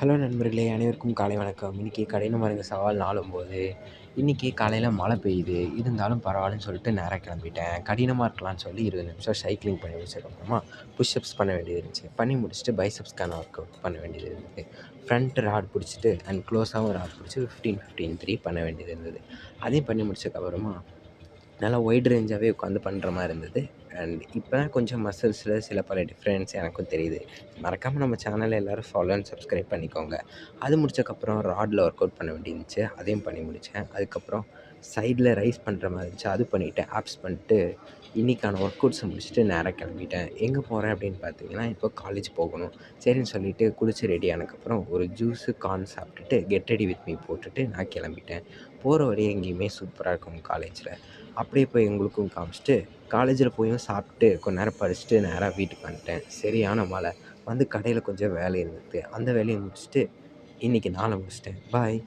Hello நண்பர்களே, அனைவருக்கும் காலை வணக்கம். இன்றைக்கி கடினமாக இருந்த சவால் நாளும்போது, இன்றைக்கி காலையில் மழை பெய்யுது. இருந்தாலும் பரவாயில்லன்னு சொல்லிட்டு நேரா கிளம்பிட்டேன். கடினமாக இருக்கலாம்னு சொல்லி 20 நிமிஷம் சைக்கிளிங் பண்ணி முடிச்சதுக்கப்புறமா புஷ்அப்ஸ் பண்ண வேண்டியது இருந்துச்சு. பண்ணி முடிச்சுட்டு பைசெப்ஸ்க்கான ஒர்க் அவுட் பண்ண வேண்டியது இருந்தது. ஃப்ரண்ட் ராட் பிடிச்சிட்டு அண்ட் க்ளோஸாகவும் ராட் பிடிச்சி 15, 15, 3 பண்ண வேண்டியது இருந்தது. அதையும் பண்ணி முடிச்சதுக்கப்புறமா நல்லா ஒய்ட் ரேஞ்சாகவே உட்காந்து பண்ணுற மாதிரி இருந்தது. அண்ட் இப்போ தான் கொஞ்சம் மசில்ஸில் சில பல டிஃப்ரென்ஸ் எனக்கும் தெரியுது. மறக்காமல் நம்ம சேனலை எல்லோரும் ஃபாலோ அண்ட் சப்ஸ்கிரைப் பண்ணிக்கோங்க. அது முடிச்சக்கப்புறம் ராடில் ஒர்க் அவுட் பண்ண வேண்டியிருந்துச்சு. அதையும் பண்ணி முடித்தேன். அதுக்கப்புறம் சைடில் ரைஸ் பண்ணுற மாதிரி இருந்துச்சு. அது பண்ணிவிட்டு ஆப்ஸ் பண்ணிட்டு இன்றைக்கான ஒர்க் அவுட்ஸை முடிச்சுட்டு நேராக கிளம்பிட்டேன். எங்கே போகிறேன் அப்படின்னு பார்த்தீங்கன்னா, இப்போ காலேஜ் போகணும். சரின்னு சொல்லிவிட்டு குளிச்சு ரெடி ஆனதுக்கப்புறம் ஒரு ஜூஸு, கார்ன் சாப்பிட்டுட்டு கெட் ரெடி வித் மீ போட்டுட்டு நான் கிளம்பிட்டேன். போகிற வழி எங்கேயுமே சூப்பராக இருக்கும் காலேஜில். அப்படியே போய் உங்களுக்கும் காமிச்சிட்டு காலேஜில் போயும் சாப்பிட்டு கொஞ்ச நேரம் படிச்சுட்டு நேராக வீட்டுக்கு வந்துட்டேன். சரியான மழை. வந்து கடையில் கொஞ்சம் வேலை இருந்தது. அந்த வேலையை முடிச்சுட்டு இன்றைக்கி நாளை முடிச்சிட்டேன். பாய்.